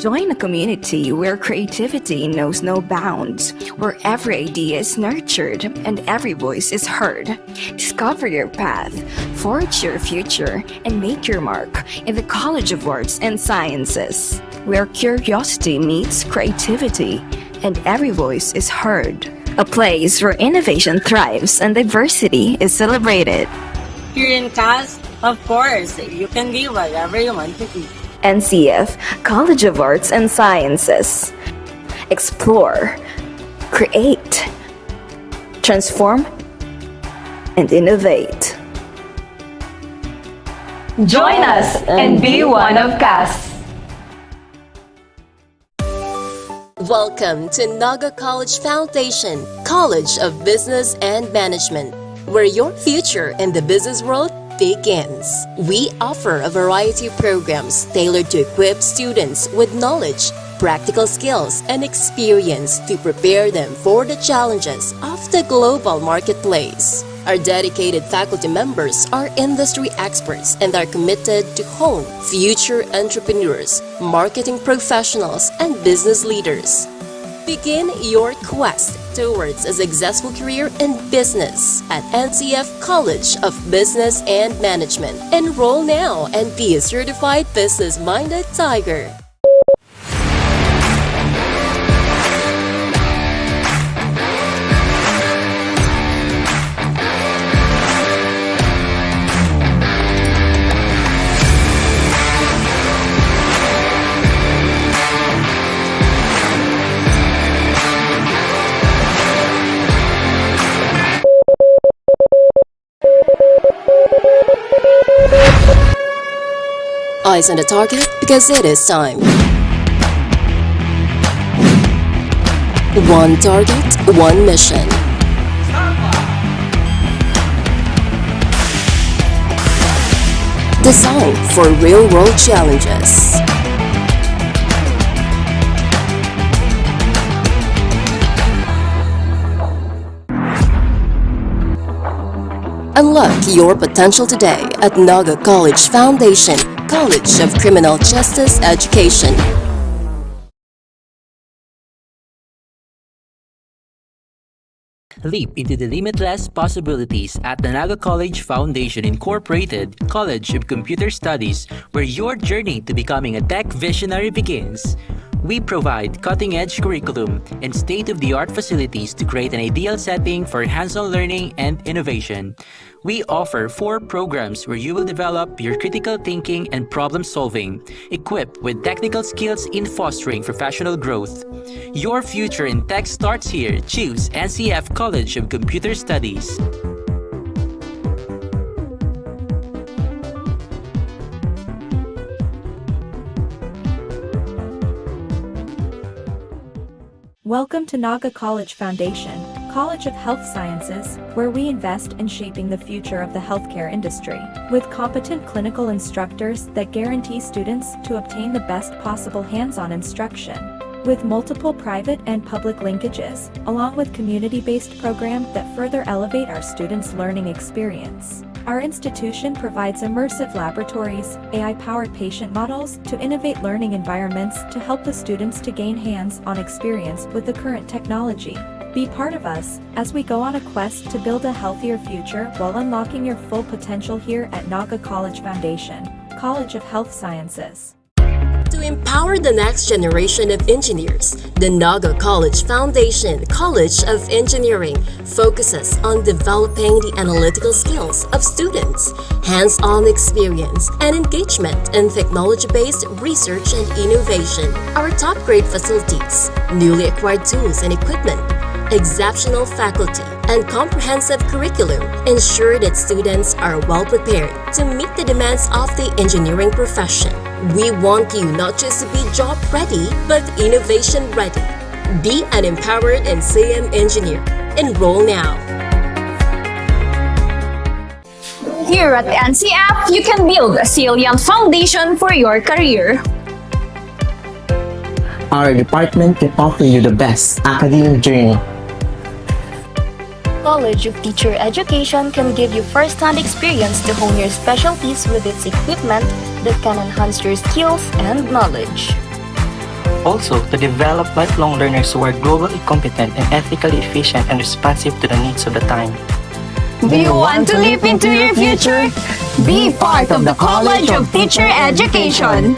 Join a community where creativity knows no bounds, where every idea is nurtured and every voice is heard. Discover your path, forge your future, and make your mark in the College of Arts and Sciences, where curiosity meets creativity and every voice is heard. A place where innovation thrives and diversity is celebrated. Here in CAS, of course, you can be whatever you want to be. NCF, College of Arts and Sciences. Explore, create, transform, and innovate. Join us and be one of CAS. Welcome to Naga College Foundation, College of Business and Management, where your future in the business world begins. We offer a variety of programs tailored to equip students with knowledge, practical skills, and experience to prepare them for the challenges of the global marketplace. Our dedicated faculty members are industry experts and are committed to hone future entrepreneurs, marketing professionals, and business leaders. Begin your quest towards a successful career in business at NCF College of Business and Management. Enroll now and be a certified business-minded tiger. Eyes on the target because it is time. One target, one mission. Designed for real-world challenges. Unlock your potential today at Naga College Foundation, College of Criminal Justice Education. Leap into the limitless possibilities at the Naga College Foundation Incorporated College of Computer Studies, where your journey to becoming a tech visionary begins. We provide cutting-edge curriculum and state-of-the-art facilities to create an ideal setting for hands-on learning and innovation. We offer 4 programs where you will develop your critical thinking and problem-solving, equipped with technical skills in fostering professional growth. Your future in tech starts here. Choose NCF College of Computer Studies. Welcome to Naga College Foundation, College of Health Sciences, where we invest in shaping the future of the healthcare industry, with competent clinical instructors that guarantee students to obtain the best possible hands-on instruction, with multiple private and public linkages, along with community-based programs that further elevate our students' learning experience. Our institution provides immersive laboratories, AI-powered patient models to innovate learning environments to help the students to gain hands-on experience with the current technology. Be part of us as we go on a quest to build a healthier future while unlocking your full potential here at Naga College Foundation, College of Health Sciences. To empower the next generation of engineers, the Naga College Foundation College of Engineering focuses on developing the analytical skills of students, hands-on experience, and engagement in technology-based research and innovation. Our top-grade facilities, newly acquired tools and equipment, exceptional faculty, and comprehensive curriculum ensure that students are well prepared to meet the demands of the engineering profession. We want you not just to be job ready, but innovation ready. Be an empowered and CM engineer. Enroll now. Here at the NCF, you can build a salient foundation for your career. Our department can offer you the best academic journey. College of Teacher Education can give you first-hand experience to hone your specialties with its equipment that can enhance your skills and knowledge. Also, to develop lifelong learners who are globally competent and ethically efficient and responsive to the needs of the time. Do you want to leap into your future? Be part of the College of Teacher Education.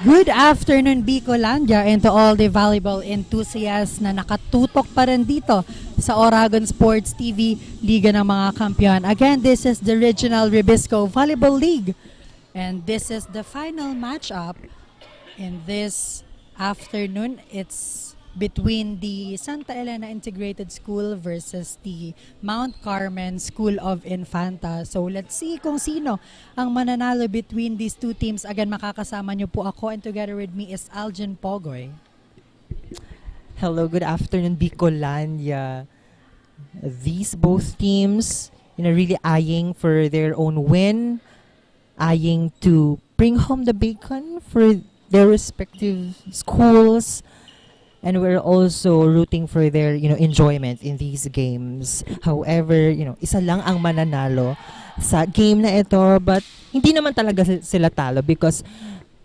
Good afternoon, Bicolandia, and to all the volleyball enthusiasts na nakatutok pa rin dito sa Oragon Sports TV, Liga ng mga Kampiyon. Again, this is the regional Rebisco Volleyball League, and this is the final matchup in this afternoon. It's between the Santa Elena Integrated School versus the Mount Carmen School of Infanta. So let's see kung sino ang mananalo between these two teams. Again, makakasama niyo po ako, and together with me is Algin Pogoy. Hello, good afternoon, Bicolandia. These both teams, really eyeing for their own win, eyeing to bring home the bacon for their respective schools. And we're also rooting for their, enjoyment in these games. However, isa lang ang mananalo sa game na ito, but hindi naman talaga sila talo because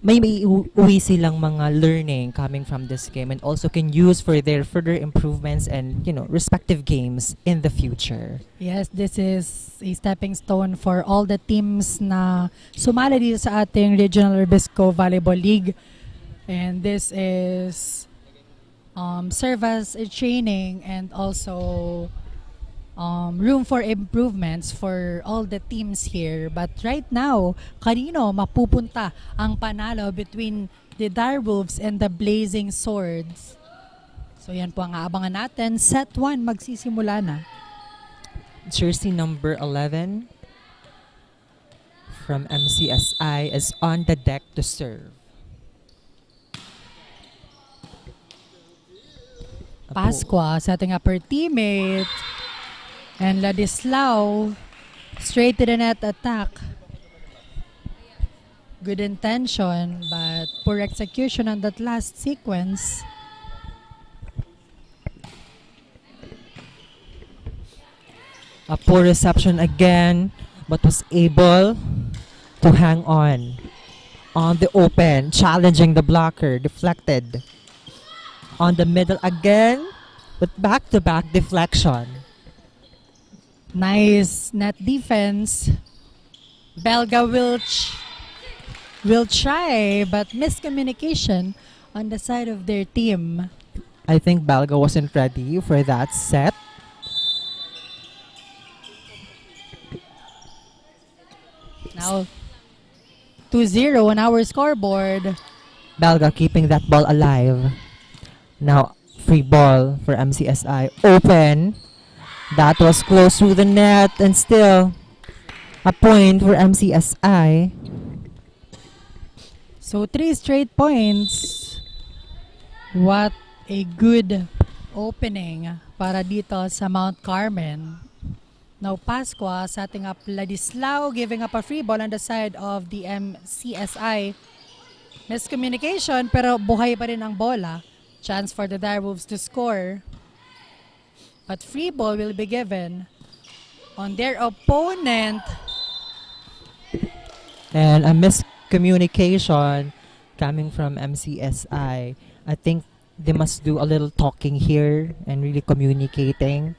may uwi silang mga learning coming from this game and also can use for their further improvements and, respective games in the future. Yes, this is a stepping stone for all the teams na sumali dito sa ating Regional Rebisco Volleyball League. And this is serve as a training and also room for improvements for all the teams here. But right now, kanino mapupunta ang panalo between the Direwolves and the Blazing Swords? So yan po ang aabangan natin. Set 1 magsisimula na. Jersey number 11 from MCSI is on the deck to serve. Pasqua setting up her teammate, and Ladislao straight to the net attack. Good intention, but poor execution on that last sequence. A poor reception again, but was able to hang on the open, challenging the blocker, deflected. On the middle again, with back-to-back deflection. Nice net defense. Belga will try, but miscommunication on the side of their team. I think Belga wasn't ready for that set. Now, 2-0 on our scoreboard. Belga keeping that ball alive. Now, free ball for MCSI. Open. That was close to the net and still a point for MCSI. So 3 straight points. What a good opening para dito sa Mount Carmen. Now Pascua setting up Ladislao, giving up a free ball on the side of the MCSI. Miscommunication pero buhay pa rin ang bola. Chance for the Direwolves to score. But free ball will be given on their opponent. And a miscommunication coming from MCSI. I think they must do a little talking here and really communicating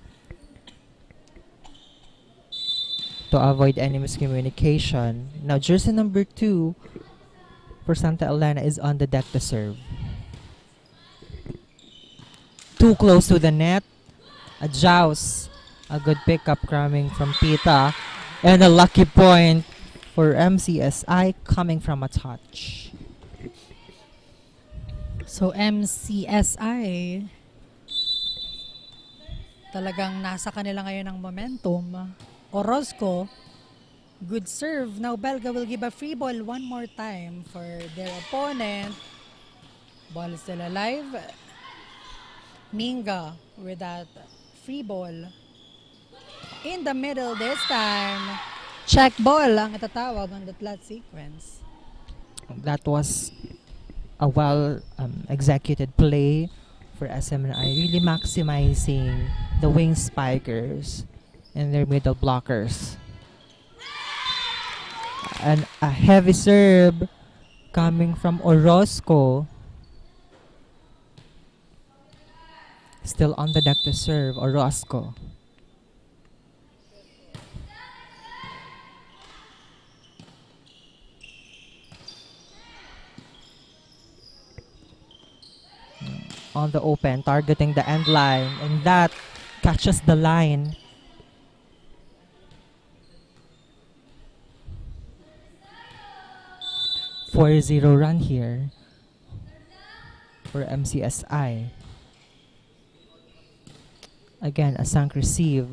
to avoid any miscommunication. Now jersey number 2 for Santa Elena is on the deck to serve. Too close to the net. A joust. A good pickup coming from Pita. And a lucky point for MCSI coming from a touch. So MCSI talagang nasa kanila ngayon ang momentum. Orozco, good serve. Now Belga will give a free ball one more time for their opponent. Ball is still alive. Minga with that free ball. In the middle this time. Check ball ang itatawag on that last sequence. That was a well executed play for SMNI, really maximizing the wing spikers and their middle blockers. And a heavy serve coming from Orozco. Still on the deck to serve, Orozco. On the open, targeting the end line, and that catches the line. A 4-0 run here for MCSI. Again, a sunk receive.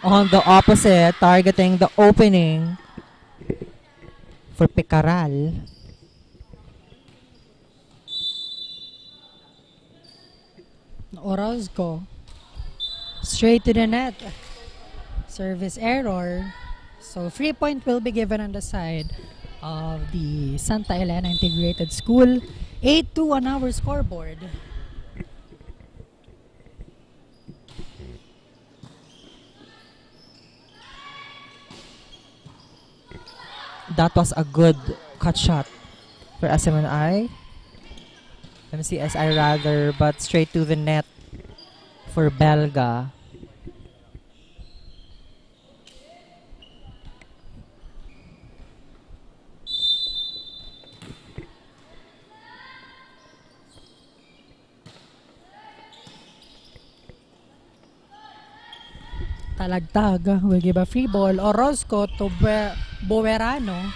On the opposite, targeting the opening for Picaral. Orozco straight to the net. Service error. So 3 point will be given on the side of the Santa Elena Integrated School. 8-2 on our scoreboard. That was a good cut shot for SMNI. MCSI rather, but straight to the net for Belga. Talagtag will give a free ball. Orozco to Boerano.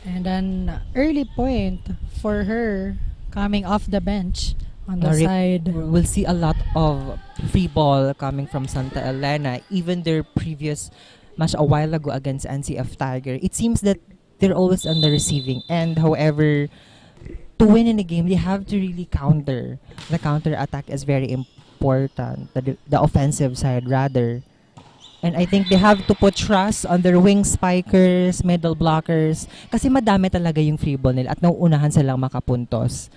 And an early point for her coming off the bench on the side. We'll see a lot of free ball coming from Santa Elena. Even their previous match a while ago against NCF Tiger, it seems that they're always on the receiving end. However, to win in a game, they have to really counter. The counter attack is very important. The offensive side rather. And I think they have to put trust on their wing spikers, middle blockers, kasi madami talaga yung free ball nila at nauunahan silang makapuntos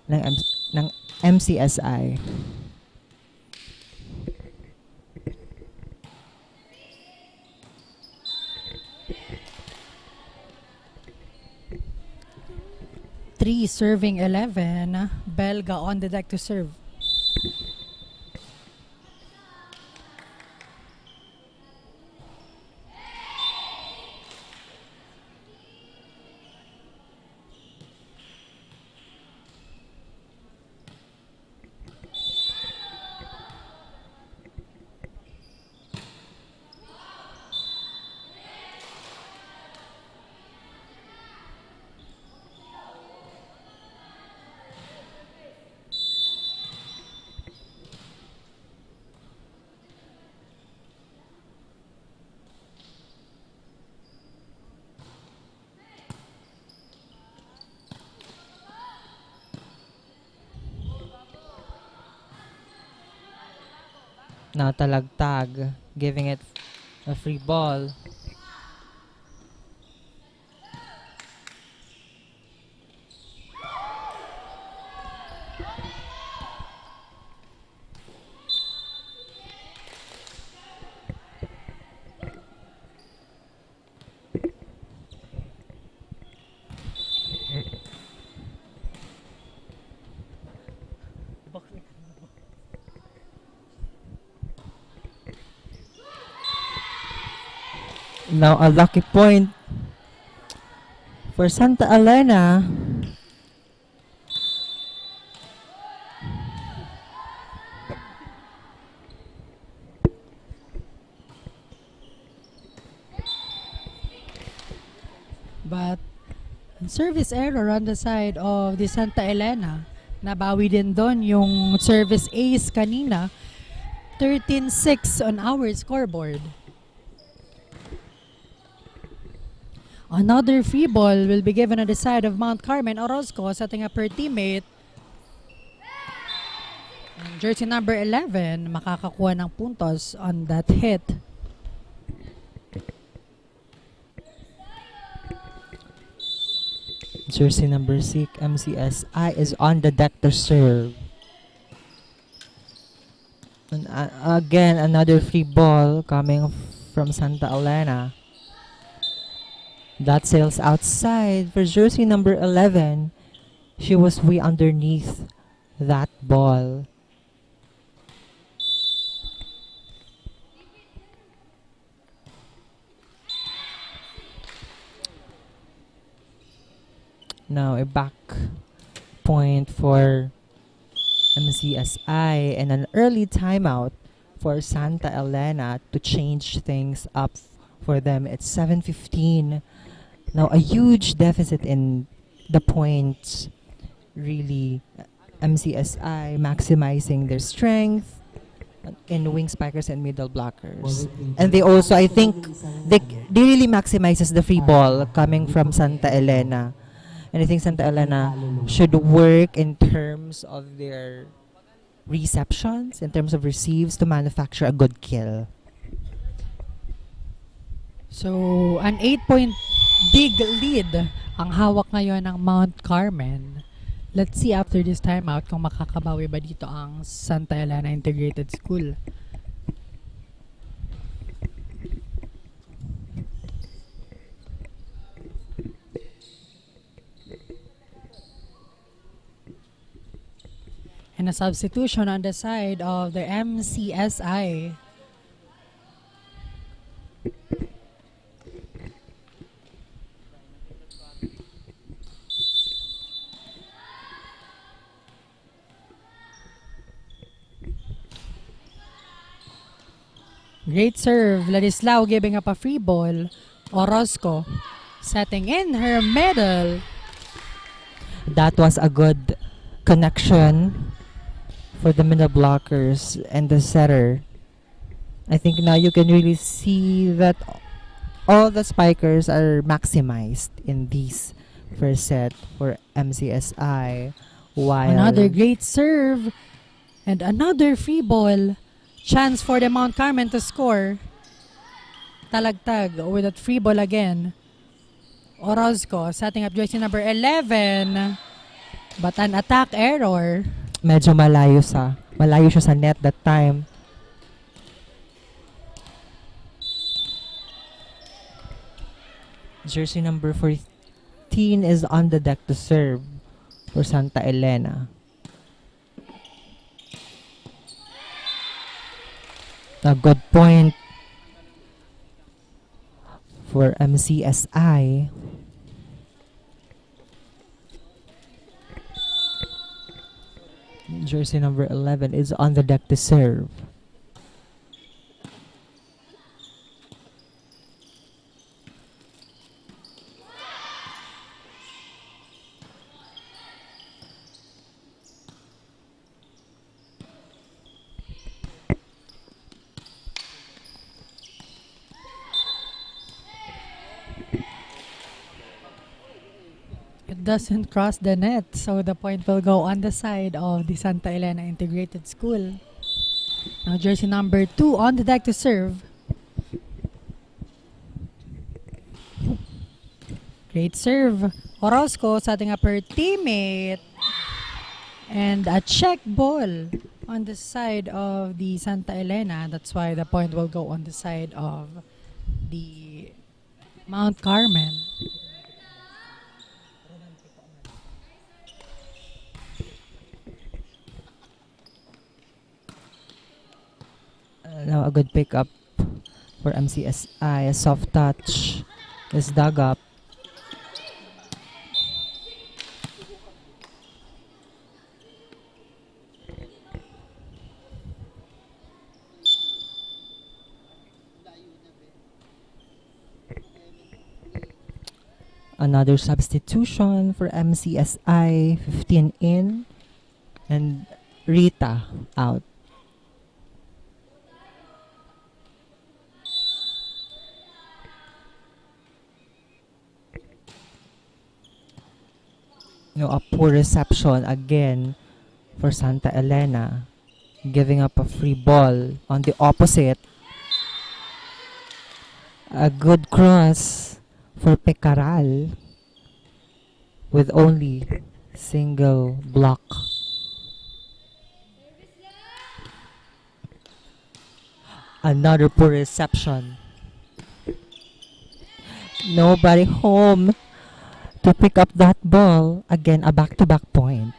ng MCSI. Three serving 11. Belga on the deck to serve. Now talagtag, giving it a free ball. Now a lucky point for Santa Elena. But service error on the side of the Santa Elena. Nabawi din doon yung service ace kanina. 13-6 on our scoreboard. Another free ball will be given on the side of Mount Carmen. Orozco setting up her teammate. And jersey number 11 makakakuha ng puntos on that hit. Jersey number 6, MCSI, is on the deck to serve. And again, another free ball coming from Santa Elena. That sails outside for jersey number 11. She was way underneath that ball. Now a back point for MCSI and an early timeout for Santa Elena to change things up for them. It's 7:15. Now a huge deficit in the points. Really, MCSI maximizing their strength in wing spikers and middle blockers. And they also, I think, they really maximizes the free ball coming from Santa Elena. And I think Santa Elena should work in terms of their receptions, in terms of receives to manufacture a good kill. So, an 8-point big lead ang hawak ngayon ng Mount Carmen. Let's see after this timeout kung makakabawi ba dito ang Santa Elena Integrated School. And a substitution on the side of the MCSI. Great serve. Ladislao giving up a free ball. Orozco setting in her middle. That was a good connection for the middle blockers and the setter. I think now you can really see that all the spikers are maximized in this first set for MCSI. While Another great serve and another free ball. Chance for the Mount Carmen to score. Talagtag with that free ball again. Orozco setting up jersey number 11. But an attack error. Medyo malayo siya sa net that time. Jersey number 14 is on the deck to serve for Santa Elena. A good point for MCSI. Jersey number 11 is on the deck to serve. It doesn't cross the net, so the point will go on the side of the Santa Elena Integrated School. Now jersey number 2 on the deck to serve. Great serve. Orozco setting up her teammate. And a check ball on the side of the Santa Elena. That's why the point will go on the side of the Mount Carmen. Now a good pickup for MCSI. A soft touch is dug up. Another substitution for MCSI. 15 in and Rita out. A poor reception again for Santa Elena, giving up a free ball on the opposite. A good cross for Pecaral with only single block. Another poor reception. Nobody home to pick up that ball. Again, a back-to-back point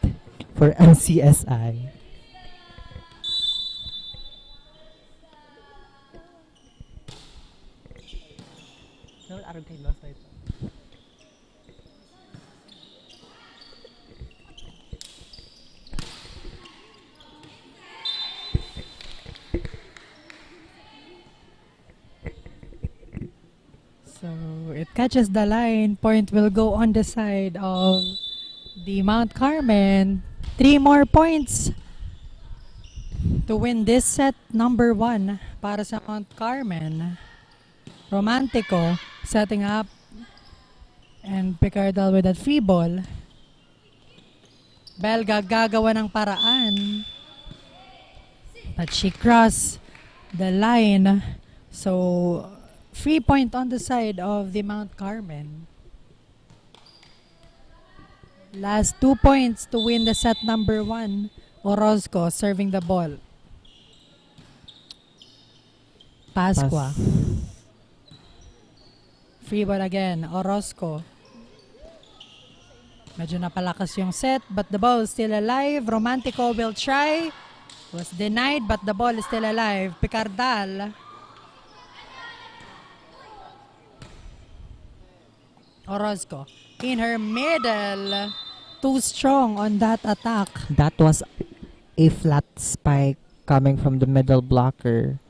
for MCSI. So it catches the line. Point will go on the side of the Mount Carmen. 3 more points to win this set number 1 para sa Mount Carmen. Romantico setting up and Picardal with that free ball. Belga gagawa ng paraan. But she crossed the line. So free point on the side of the Mount Carmen. Last 2 points to win the set number 1. Orozco serving the ball. Pasqua. Free ball again. Orozco. Medyo napalakas yung set, but the ball is still alive. Romantico will try. Was denied, but the ball is still alive. Picardal. Orozco in her middle. Too strong on that attack. That was a flat spike coming from the middle blocker.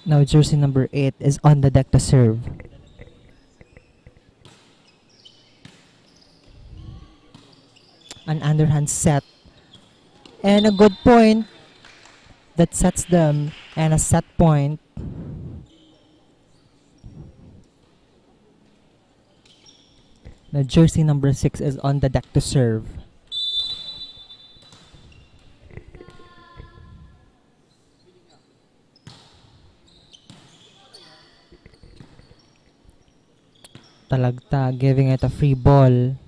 Now jersey number 8 is on the deck to serve. An underhand set. And a good point that sets them, and a set point. Now jersey number 6 is on the deck to serve. Talagta giving it a free ball.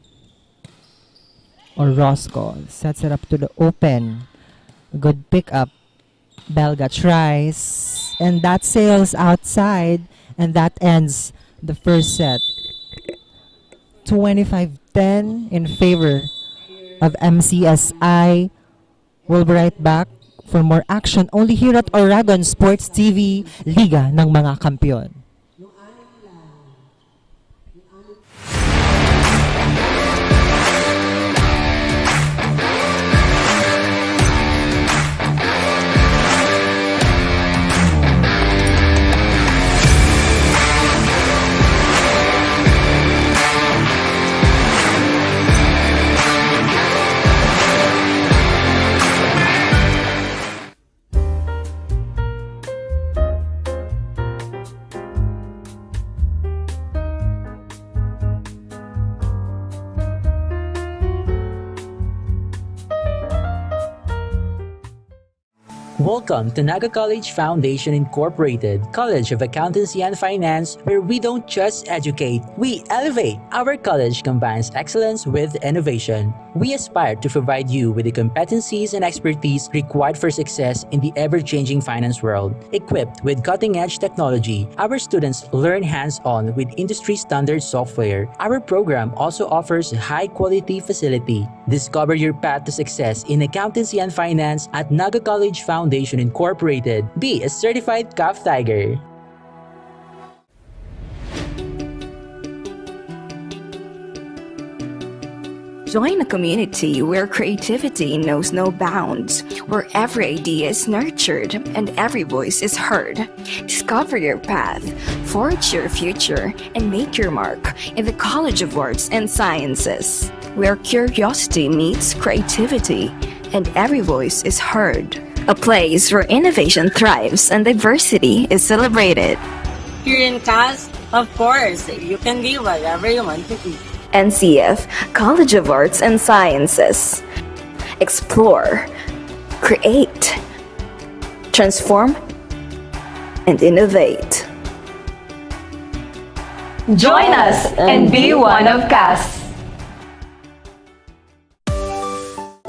Orozco sets it up to the open. Good pickup. Belga tries. And that sails outside. And that ends the first set. 25-10 in favor of MCSI. We'll be right back for more action only here at Oragon Sports TV, Liga ng mga Kampiyon. Welcome to Naga College Foundation Incorporated, College of Accountancy and Finance, where we don't just educate, we elevate. Our college combines excellence with innovation. We aspire to provide you with the competencies and expertise required for success in the ever-changing finance world. Equipped with cutting-edge technology, our students learn hands-on with industry-standard software. Our program also offers a high-quality facility. Discover your path to success in accountancy and finance at Naga College Foundation Incorporated. Be a certified CAF Tiger. Join a community where creativity knows no bounds, where every idea is nurtured and every voice is heard. Discover your path, forge your future, and make your mark in the College of Arts and Sciences, where curiosity meets creativity and every voice is heard. A place where innovation thrives and diversity is celebrated. Here in CAS, of course, you can be whatever you want to be. NCF, College of Arts and Sciences. Explore, create, transform, and innovate. Join us and be one of CAS.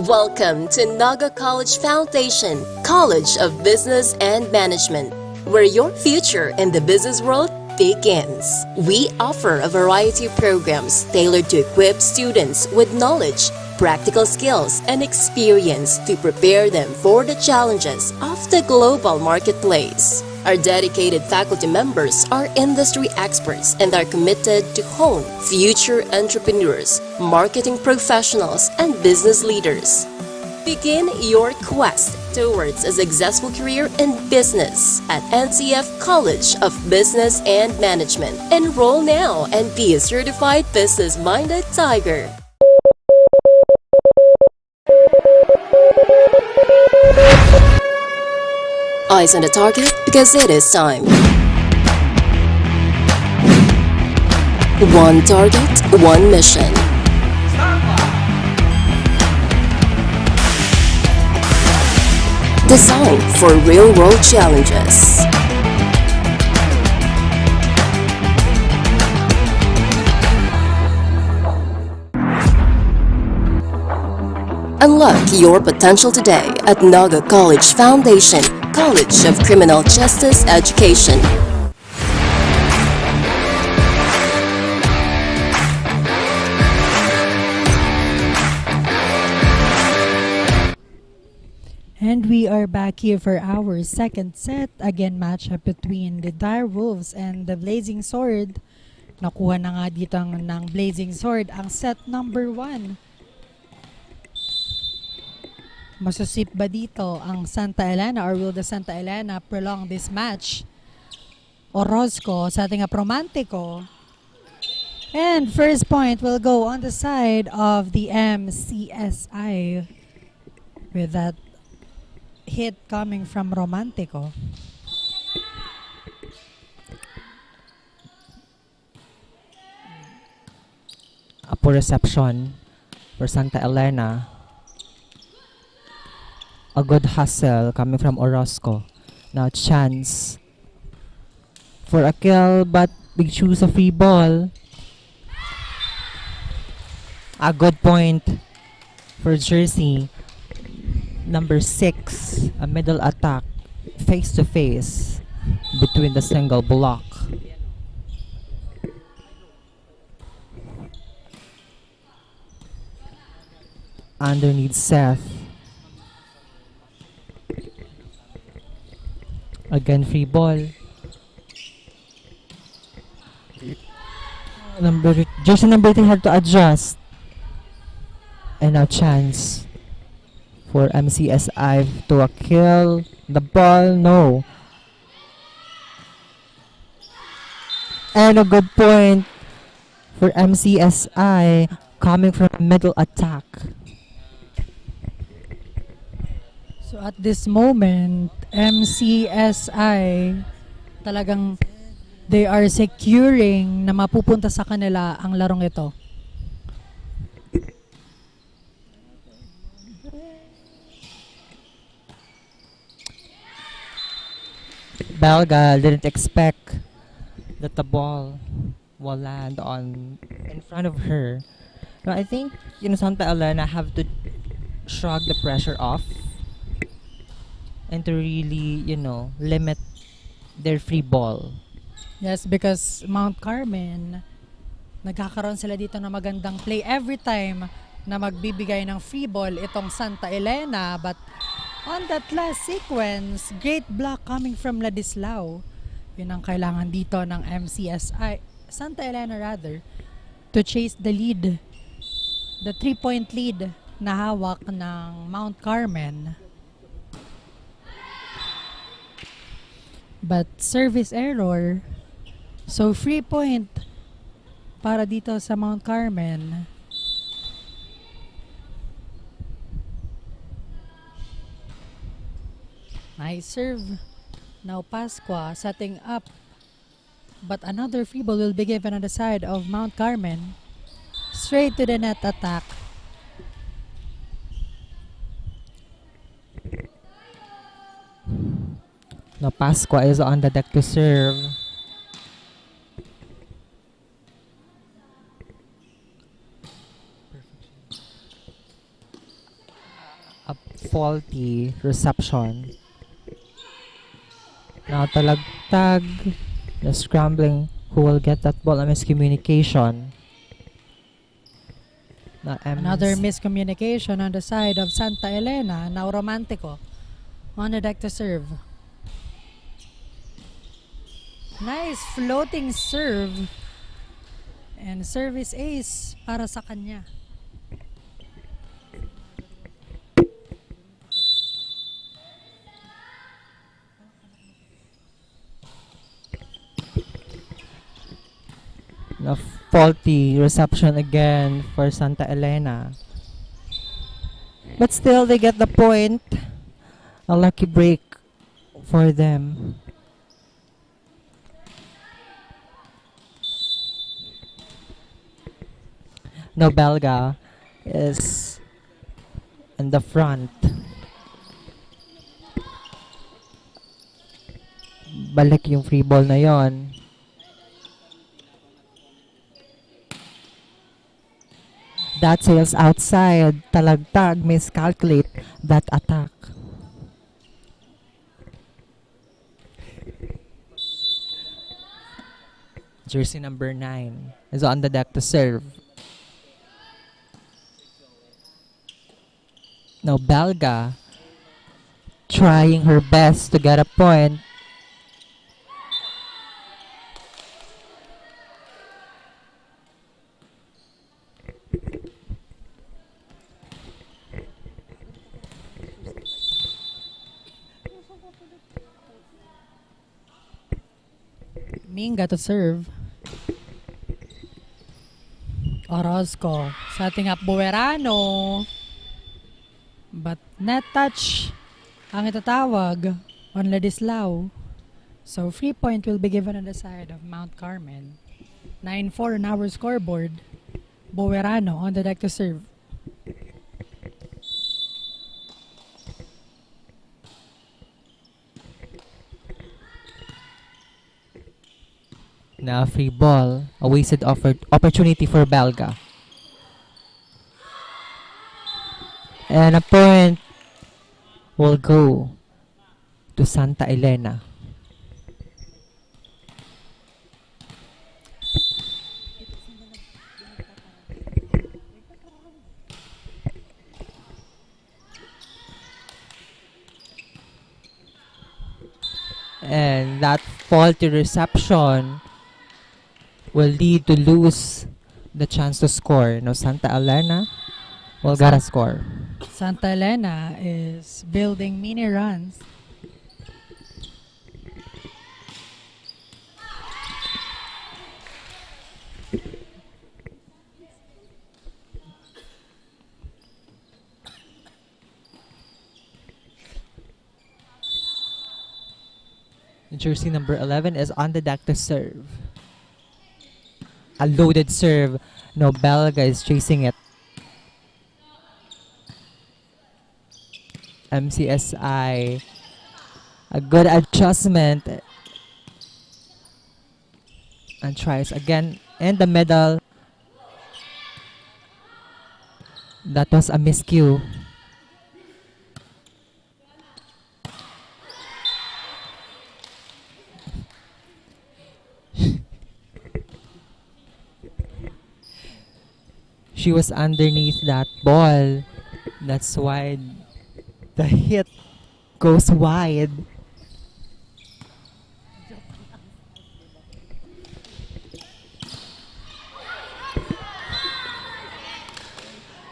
Welcome to Naga College Foundation, College of Business and Management, where your future in the business world begins. We offer a variety of programs tailored to equip students with knowledge, practical skills, and experience to prepare them for the challenges of the global marketplace. Our dedicated faculty members are industry experts and are committed to hone future entrepreneurs, marketing professionals, and business leaders. Begin your quest towards a successful career in business at NCF College of Business and Management. Enroll now and be a certified business-minded tiger. Eyes on the target because it is time. One target, one mission. Designed for real-world challenges. Unlock your potential today at Naga College Foundation, College of Criminal Justice Education. And we are back here for our second set. Again, matchup between the Dire Wolves and the Blazing Sword. Nakuha na nga dito ng Blazing Sword ang set number 1. Masusip ba dito ang Santa Elena or will the Santa Elena prolong this match? Orozco sa ating Romantico. And first point will go on the side of the MCSI with that hit coming from Romantico. A poor reception for Santa Elena. A good hustle coming from Orozco. Now chance for a kill, but big choose a free ball. A good point for jersey number 6. A middle attack face to face between the single block. Underneath Seth. Again, free ball. Jersey number 3 had to adjust. And a chance for MCSI to kill the ball. No. And a good point for MCSI coming from middle attack. So at this moment, MCSI talagang they are securing na mapupunta sa kanila ang larong ito. Belga didn't expect that the ball will land on in front of her. No, I think Santa Elena have to shrug the pressure off and to really, limit their free ball. Yes, because Mount Carmen, nagkakaroon sila dito ng magandang play every time na magbibigay ng free ball itong Santa Elena. But on that last sequence, great block coming from Ladislao. Yun ang kailangan dito ng MCSI, Santa Elena rather, to chase the lead. The 3-point lead na hawak ng Mount Carmen. But service error. So free point para dito sa Mount Carmen. Nice serve. Now Pasqua setting up. But another free ball will be given on the side of Mount Carmen. Straight to the net attack. Now Pasqua is on the deck to serve. A faulty reception. Now talagtag. The scrambling. Who will get that ball? A miscommunication. Another miscommunication on the side of Santa Elena. Now Romantico on the deck to serve. Nice floating serve. And service ace para sa kanya. A faulty reception again for Santa Elena. But still, they get the point. A lucky break for them. Now Belga is in the front. Balik yung free ball na yon. That sails outside. Talagtag miscalculate that attack. Jersey number 9 is on the deck to serve. Now Belga trying her best to get a point. Minga to serve. Orozco setting up Buerano. But net touch ang itatawag on Ladislao. So free point will be given on the side of Mount Carmen. 9-4 on our scoreboard. Buerano on the deck to serve. Now free ball, a wasted opportunity for Belga. And a point will go to Santa Elena. And that faulty reception will lead to lose the chance to score. No, Santa Elena will get a score. Santa Elena is building mini runs. Jersey number 11 is on the deck to serve. A loaded serve. No, Belga is chasing it. MCSI. A good adjustment. And tries again in the middle. That was a miscue. She was underneath that ball. That's why the hit goes wide.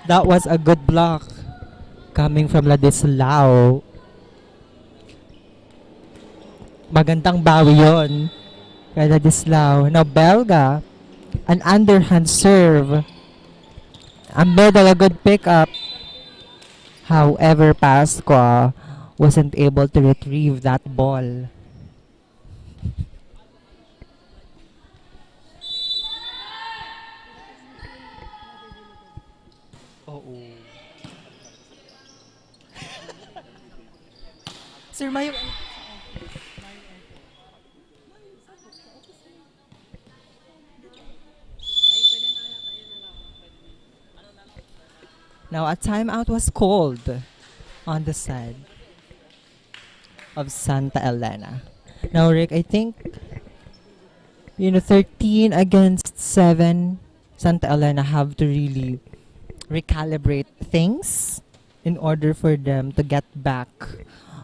That was a good block coming from Ladislao. Magandang bawi yun kay Ladislao. Now Belga, an underhand serve. A middle, a good pickup. However, Pasqua wasn't able to retrieve that ball. Sir Mayo. Now a timeout was called on the side of Santa Elena. Now Rick, I think 13 against 7, Santa Elena have to really recalibrate things in order for them to get back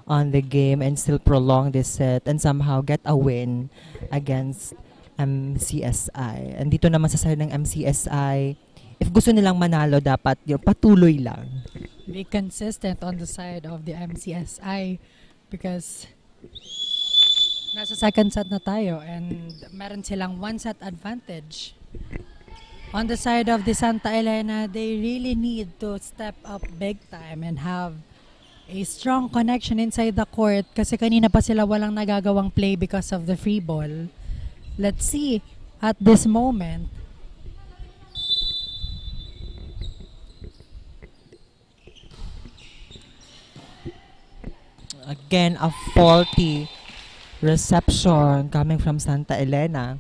on the game and still prolong this set and somehow get a win against MCSI. And dito naman sa side ng MCSI, if gusto nilang manalo, dapat yung patuloy lang. Be consistent on the side of the MCSI because nasa second set na tayo and meron silang one set advantage. On the side of the Santa Elena, they really need to step up big time and have a strong connection inside the court kasi kanina pa sila walang nagagawang play because of the free ball. Let's see at this moment. Again, a faulty reception coming from Santa Elena.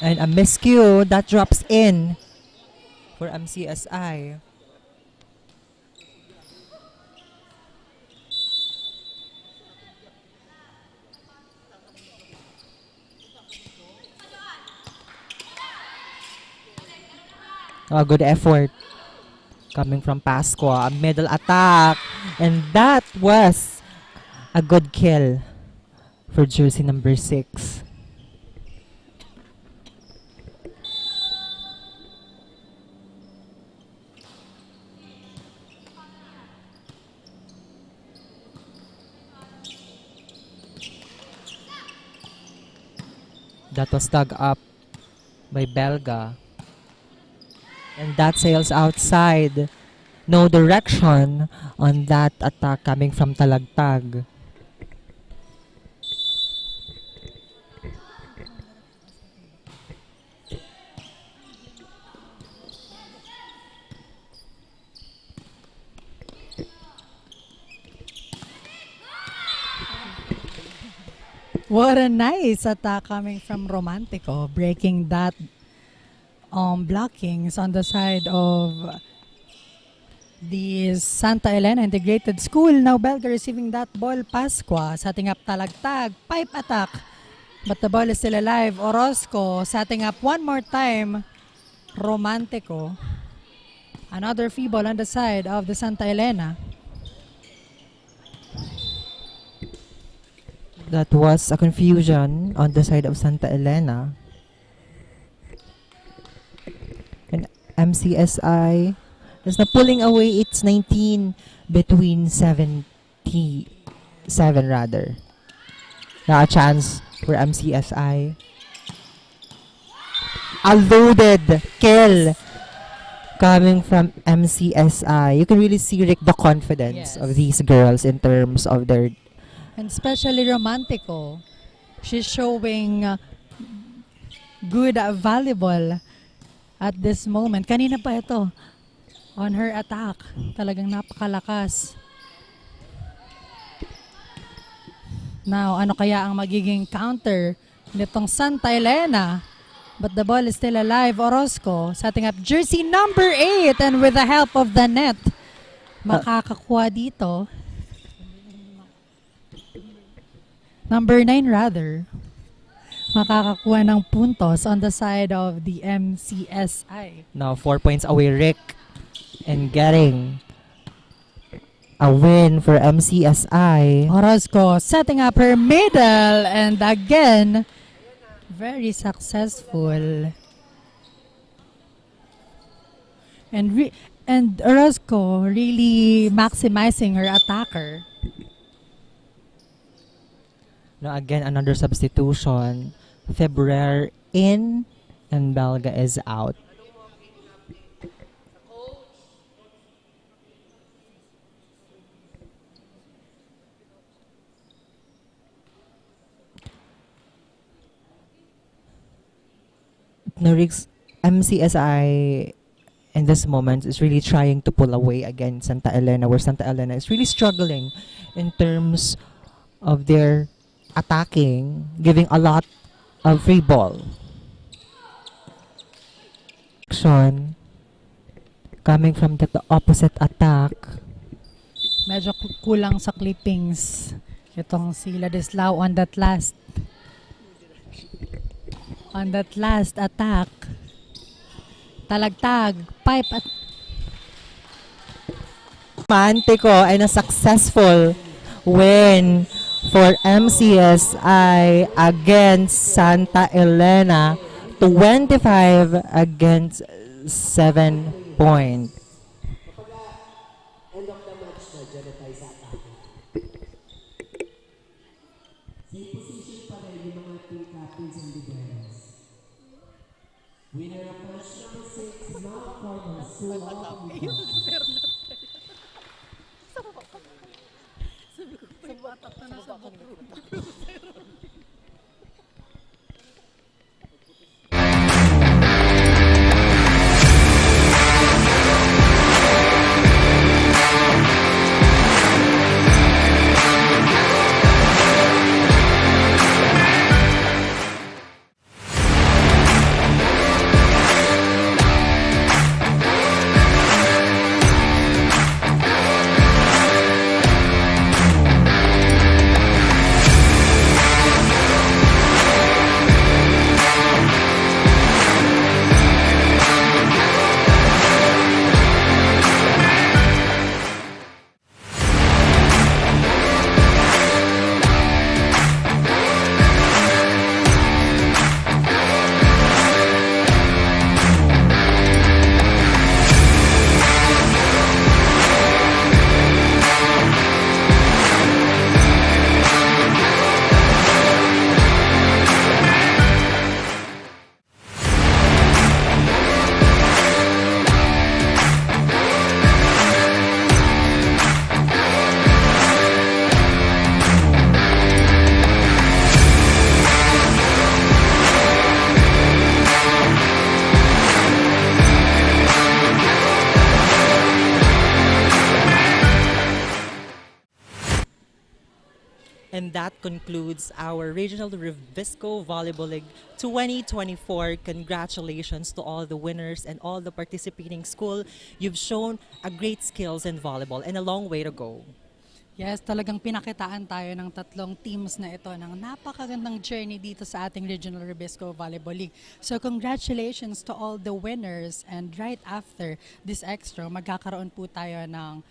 And a miscue that drops in for MCSI. A good effort coming from Pasqua. A middle attack. And that was a good kill for jersey number 6. That was dug up by Belga. And that sails outside. No direction on that attack coming from Talagtag. What a nice attack coming from Romantico, breaking that blockings on the side of the Santa Elena Integrated School. Now Belga receiving that ball. Pasqua setting up talagtag, pipe attack, but the ball is still alive. Orozco setting up one more time. Romantico. Another free ball on the side of the Santa Elena. That was a confusion on the side of Santa Elena. And MCSI is now pulling away its 19 between 77 rather. Now a chance for MCSI. A loaded kill coming from MCSI. You can really see, Rick, the confidence of these girls in terms of their... And especially Romantico. She's showing good volleyball at this moment. Kanina pa ito on her attack. Talagang napakalakas. Now, ano kaya ang magiging counter nitong Santa Elena? But the ball is still alive. Orozco setting up jersey number 8 and with the help of the net, makakakuha dito. Number 9 rather. Makakakuha ng puntos on the side of the MCSI. Now 4 points away, Rick, and getting a win for MCSI. Orozco setting up her middle and again, very successful. And Orozco really maximizing her attacker. Now again, another substitution. February in and Belga is out. Norix MCSI in this moment is really trying to pull away against Santa Elena, where Santa Elena is really struggling in terms of their attacking, giving a lot of free ball. Action coming from the opposite attack. Medyo kulang sa clippings itong si Ladislao on that last attack. Talagtag, pipe at Romantico and a successful win for MCSI against Santa Elena, 25 against 7 points. And that concludes our Regional Rebisco Volleyball League 2024. Congratulations to all the winners and all the participating school. You've shown a great skills in volleyball and a long way to go. Yes, talagang pinakitaan tayo ng tatlong teams na ito ng napakagandang journey dito sa ating Regional Rebisco Volleyball League. So congratulations to all the winners, and right after this extra, magkakaroon po tayo ng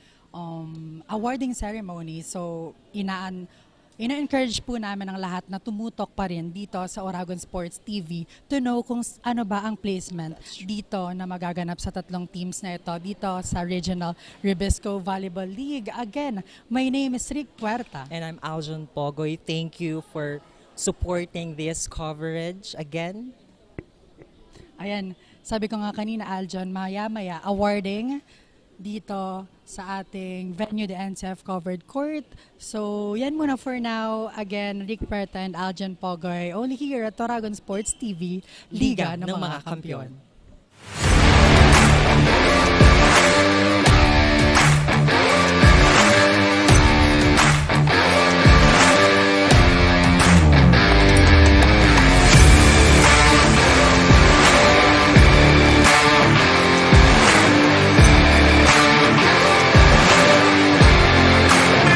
awarding ceremony. So ina-encourage po namin ang lahat na tumutok pa rin dito sa Oragon Sports TV to know kung ano ba ang placement dito na magaganap sa tatlong teams na ito dito sa Regional Rebisco Volleyball League. Again, my name is Rick Puerta. And I'm Aljon Pogoy. Thank you for supporting this coverage again. Ayan, sabi ko nga kanina, Aljon, maya-maya awarding dito sa ating venue, the NCF Covered Court. So, yan muna for now. Again, Rick Puerta and Aljon Pogoy, only here at Oragon Sports TV, Liga ng mga Kampiyon.